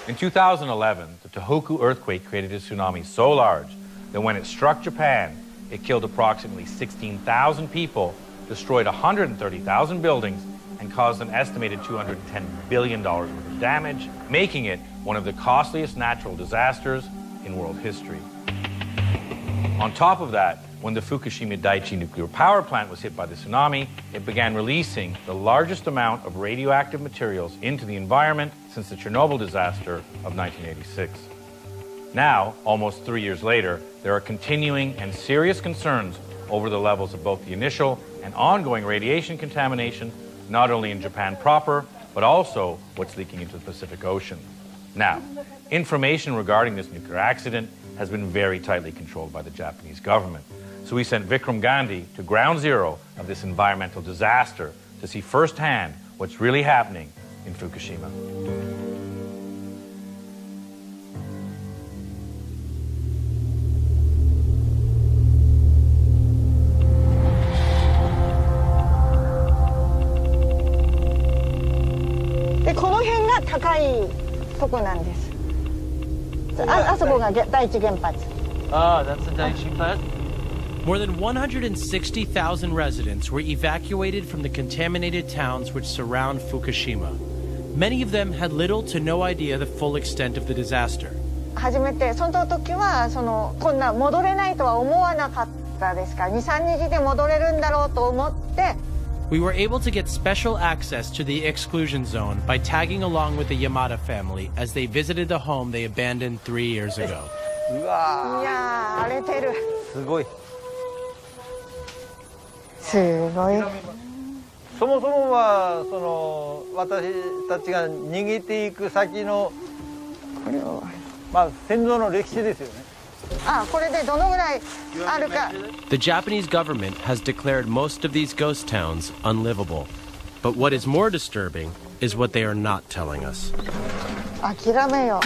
In 2011, the Tohoku earthquake created a tsunami so large that when it struck Japan, it killed approximately 16,000 people, destroyed 130,000 buildings, and caused an estimated $210 billion worth of damage, making it one of the costliest natural disasters in world history. On top of that, when the Fukushima Daiichi nuclear power plant was hit by the tsunami, it began releasing the largest amount of radioactive materials into the environment since the Chernobyl disaster of 1986. Now, almost 3 years later, there are continuing and serious concerns over the levels of both the initial and ongoing radiation contamination, not only in Japan proper, but also what's leaking into the Pacific Ocean. Now, information regarding this nuclear accident has been very tightly controlled by the Japanese government. So we sent Vikram Gandhi to ground zero of this environmental disaster to see firsthand what's really happening in Fukushima. That's the Daiichi plant? More than 160,000 residents were evacuated from the contaminated towns which surround Fukushima. Many of them had little to no idea the full extent of the disaster. 初めてその時はこんな戻れないとは思わなかったですから、2、3日で戻れるんだろうと思って。 We were able to get special access to the exclusion zone by tagging along with the Yamada family as they visited the home they abandoned 3 years ago. いやー、荒れてる。すごい。すごい。そもそもは私たちが逃げていく先のこれは先祖の歴史ですよね。これでどのぐらいあるか。The Japanese government has declared most of these ghost towns unlivable. But what is more disturbing is what they are not telling us. 諦めよ。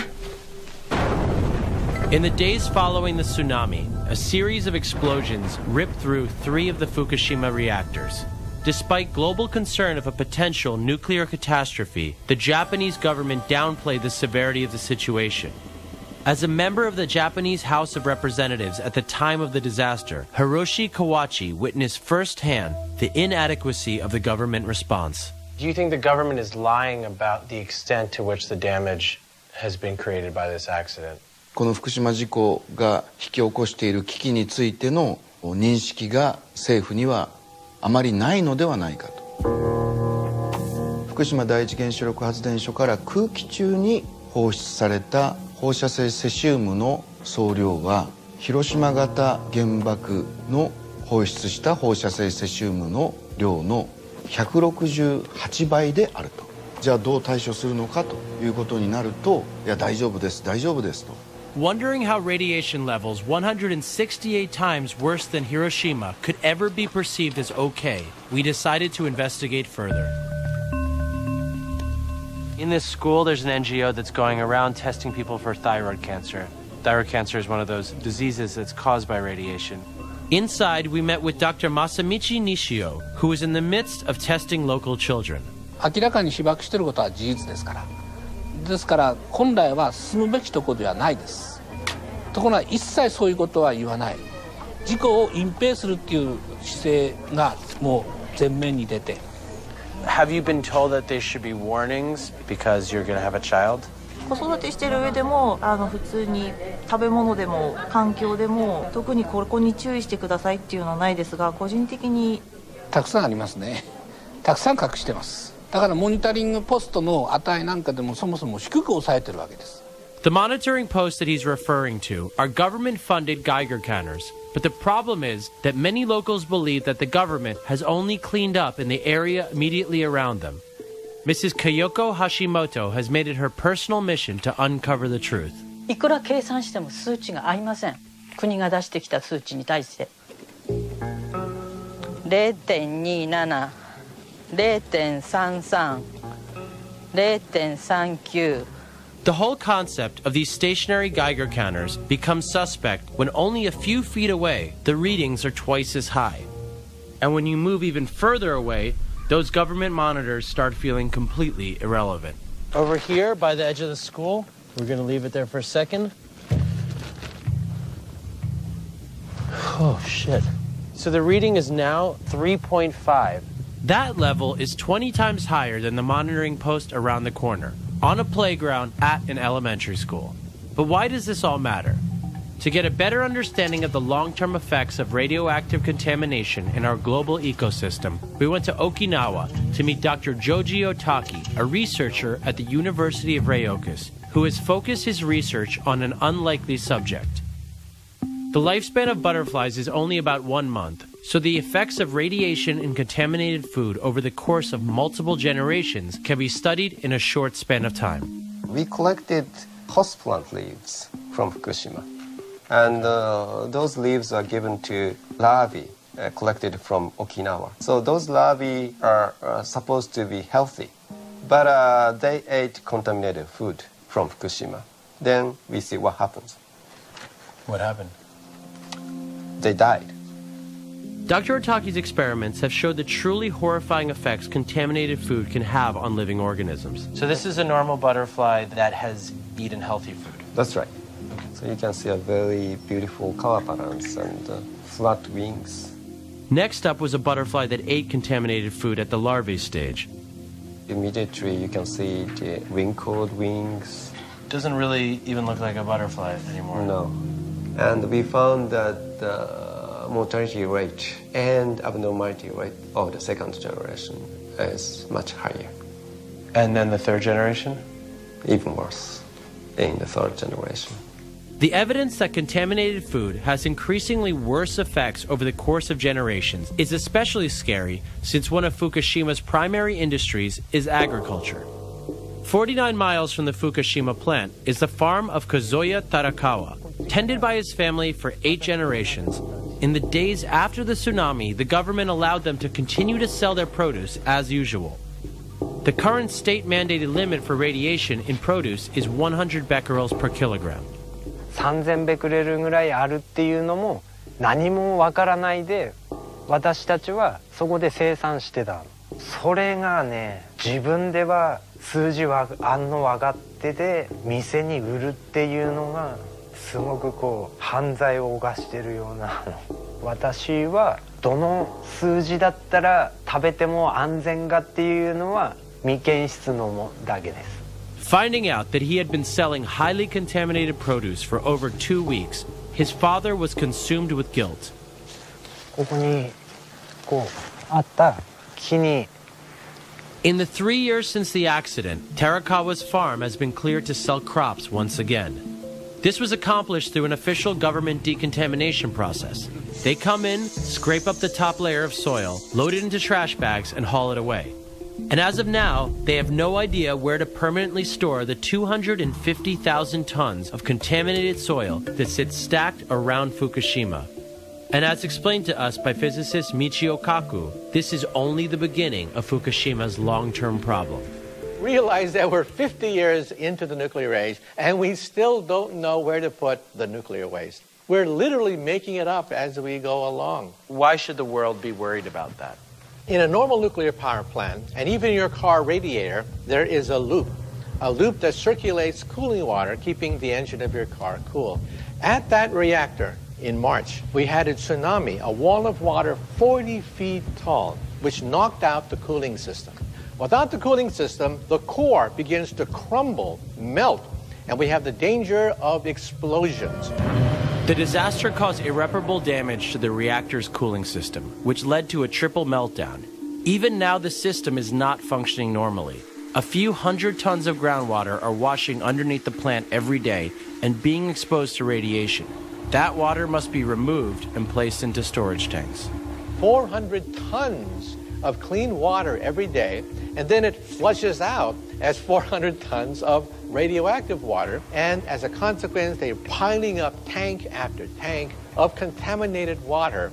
In the days following the tsunami, a series of explosions ripped through 3 of the Fukushima reactors. Despite global concern of a potential nuclear catastrophe, the Japanese government downplayed the severity of the situation. As a member of the Japanese House of Representatives at the time of the disaster, Hiroshi Kawachi witnessed firsthand the inadequacy of the government response. Do you think the government is lying about the extent to which the damage has been created by this accident? この福島事故が引き起こしている危機についての認識が政府にはあまりないのではないかと。福島第一原子力発電所から空気中に放出された放射性セシウムの総量は広島型原爆の放出した放射性セシウムの量の168倍であると。じゃあどう対処するのかということになると、いや大丈夫です大丈夫ですと。Wondering how radiation levels 168 times worse than Hiroshima could ever be perceived as okay, we decided to investigate further. In this school, there's an NGO that's going around testing people for thyroid cancer. Thyroid cancer is one of those diseases that's caused by radiation. Inside, we met with Dr. Masamichi Nishio, who is in the midst of testing local children. 明らかに被爆していることは事実ですから。ですから本来は進むべきところではないです。ところが一切そういうことは言わない。事故を隠蔽するっていう姿勢がもう前面に出て。Have you been told that there should be warnings because you're going to have a child? 子育てしている上でも普通に食べ物でも環境でも特にここに注意してくださいっていうのはないですが、個人的にたくさんありますね。たくさん隠してます。だからモニタリングポストの値なんかでもそもそも低く抑えてるわけです。The monitoring posts that he's referring to are government-funded Geiger counters, but the problem is that many locals believe that the government has only cleaned up in the area immediately around them. Mrs. Kayoko Hashimoto has made it her personal mission to uncover the truth. いくら計算しても数値が合いません。国が出してきた数値に対して。0.27、0.33、0.39 The whole concept of these stationary Geiger counters becomes suspect when only a few feet away, the readings are twice as high. And when you move even further away, those government monitors start feeling completely irrelevant. Over here by the edge of the school, We're going to leave it there for a second. Oh, shit. So the reading is now 3.5. That level is 20 times higher than the monitoring post around the corner, on a playground at an elementary school. But why does this all matter? To get a better understanding of the long-term effects of radioactive contamination in our global ecosystem, we went to Okinawa to meet Dr. Joji Otaki, a researcher at the University of Ryoku's, who has focused his research on an unlikely subject. The lifespan of butterflies is only about 1 month, so the effects of radiation in contaminated food over the course of multiple generations can be studied in a short span of time. We collected houseplant leaves from Fukushima, and those leaves are given to larvae collected from Okinawa. So those larvae are supposed to be healthy, but they ate contaminated food from Fukushima. Then we see what happens. What happened? They died. Dr. Otaki's experiments have showed the truly horrifying effects contaminated food can have on living organisms. So this is a normal butterfly that has eaten healthy food. That's right. So you can see a very beautiful color patterns and flat wings. Next up was a butterfly that ate contaminated food at the larvae stage. Immediately you can see the wrinkled wings. Doesn't really even look like a butterfly anymore. No. And we found that the mortality rate and abnormality rate of the second generation is much higher. And then the third generation? Even worse in the third generation. The evidence that contaminated food has increasingly worse effects over the course of generations is especially scary since one of Fukushima's primary industries is agriculture. 49 miles from the Fukushima plant is the farm of Kazuya Tarakawa, tended by his family for 8 generations. In the days after the tsunami, the government allowed them to continue to sell their produce as usual. The current state-mandated limit for radiation in produce is 100 becquerels per kilogram. 3000ベクレルぐらいあるっていうのも何もわからないで私たちはそこで生産してた。それがね、自分では数字はあんの分かってて店に売るっていうのがすごくこう犯罪を犯してるような。私はどの数字だったら食べても安全かっていうのは未検出のだけです。Finding out that he had been selling highly contaminated produce for over 2 weeks, his father was consumed with guilt. ここにこうあった木に。In the 3 years since the accident, Tarakawa's farm has been cleared to sell crops once again. This was accomplished through an official government decontamination process. They come in, scrape up the top layer of soil, load it into trash bags, and haul it away. And as of now, they have no idea where to permanently store the 250,000 tons of contaminated soil that sits stacked around Fukushima. And as explained to us by physicist Michio Kaku, this is only the beginning of Fukushima's long-term problem. Realize that we're 50 years into the nuclear age, and we still don't know where to put the nuclear waste. We're literally making it up as we go along. Why should the world be worried about that? In a normal nuclear power plant, and even in your car radiator, there is a loop that circulates cooling water, keeping the engine of your car cool. At that reactor in March, we had a tsunami, a wall of water 40 feet tall, which knocked out the cooling system. Without the cooling system, the core begins to crumble, melt, and we have the danger of explosions. The disaster caused irreparable damage to the reactor's cooling system, which led to a triple meltdown. Even now, the system is not functioning normally. A few hundred tons of groundwater are washing underneath the plant every day and being exposed to radiation. That water must be removed and placed into storage tanks. 400 tons of clean water every day, and then it flushes out as 400 tons of radioactive water, and as a consequence, they're piling up tank after tank of contaminated water.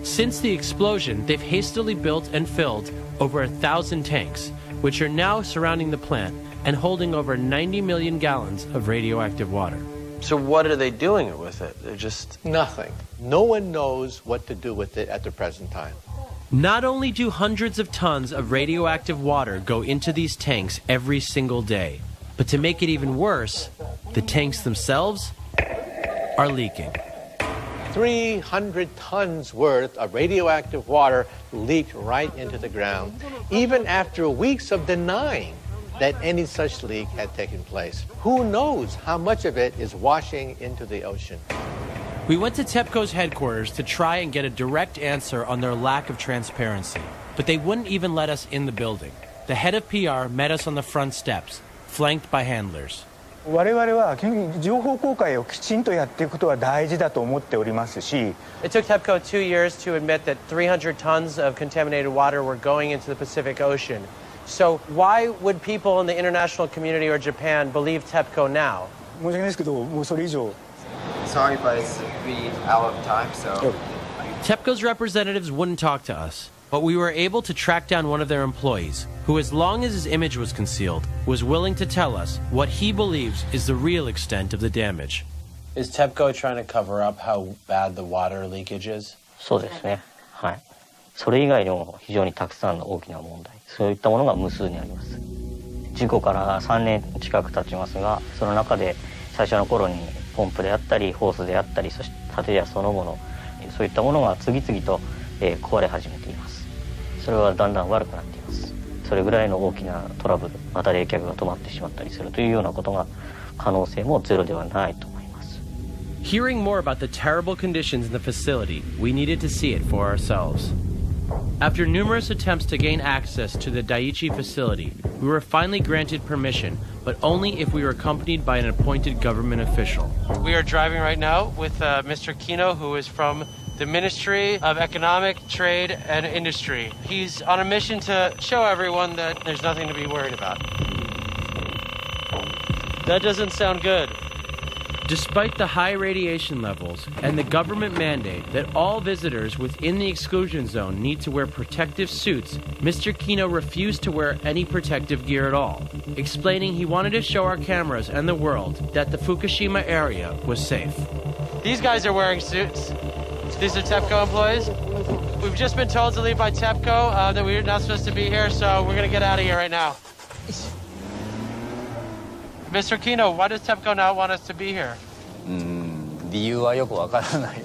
Since the explosion, they've hastily built and filled over 1,000 tanks, which are now surrounding the plant and holding over 90 million gallons of radioactive water. So what are they doing with it? They're just... Nothing. No one knows what to do with it at the present time. Not only do hundreds of tons of radioactive water go into these tanks every single day, but to make it even worse, the tanks themselves are leaking. 300 tons worth of radioactive water leaked right into the ground, even after weeks of denying that any such leak had taken place. Who knows how much of it is washing into the ocean? We went to TEPCO's headquarters to try and get a direct answer on their lack of transparency, but they wouldn't even let us in the building. The head of PR met us on the front steps, flanked by handlers. 我々は情報公開をきちんとやっていくことは大事だと思っておりますし。It took TEPCO 2 years to admit that 300 tons of contaminated water were going into the Pacific Ocean. So why would people in the international community or Japan believe TEPCO now? 申し訳ないですけど、もうそれ以上。Sorry, but it's really out of time, so. TEPCO's representatives wouldn't talk to us, but we were able to track down one of their employees, who, as long as his image was concealed, was willing to tell us what he believes is the real extent of the damage. Is TEPCO trying to cover up how bad the water leakage is? そうですね。はい。それ以外にも非常にたくさんの大きな問題、そういったものが無数にあります。事故から3年近く経ちますが、その中で最初の頃にポンプであったりホースであったり、そして建屋そのもの、そういったものが次々と壊れ始めています。それはだんだん悪くなっています。それぐらいの大きなトラブル、また冷却が止まってしまったりするというようなことが可能性もゼロではないと思います。Hearing more about the terrible conditions in the facility, we needed to see it for ourselves. After numerous attempts to gain access to the Daiichi facility, we were finally granted permission, but only if we were accompanied by an appointed government official. We are driving right now with Mr. Kino, who is from the Ministry of Economic, Trade, and Industry. He's on a mission to show everyone that there's nothing to be worried about. That doesn't sound good. Despite the high radiation levels and the government mandate that all visitors within the exclusion zone need to wear protective suits, Mr. Kino refused to wear any protective gear at all, explaining he wanted to show our cameras and the world that the Fukushima area was safe. These guys are wearing suits. These are TEPCO employees. We've just been told to leave by TEPCO that we're not supposed to be here, so we're going to get out of here right now. Mr. Kino, why does TEPCO not want us to be here? 理由はよくわからない。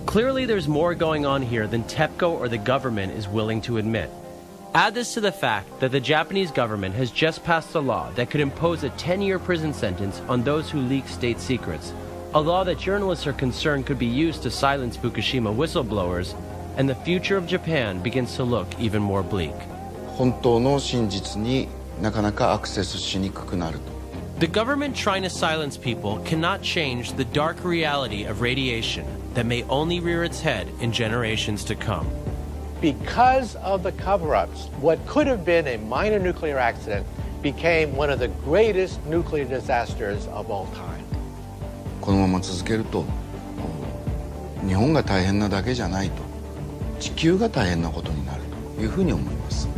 Clearly there's more going on here than TEPCO or the government is willing to admit. Add this to the fact that the Japanese government has just passed a law that could impose a 10-year prison sentence on those who leak state secrets, a law that journalists are concerned could be used to silence Fukushima whistleblowers, and the future of Japan begins to look even more bleak. 本当の真実になかなかアクセスしにくくなると。The government trying to silence people cannot change the dark reality of radiation that may only rear its head in generations to come. Because of the cover-ups, what could have been a minor nuclear accident became one of the greatest nuclear disasters of all time. このまま続けると、日本が大変なだけじゃないと、地球が大変なことになるというふうに思います。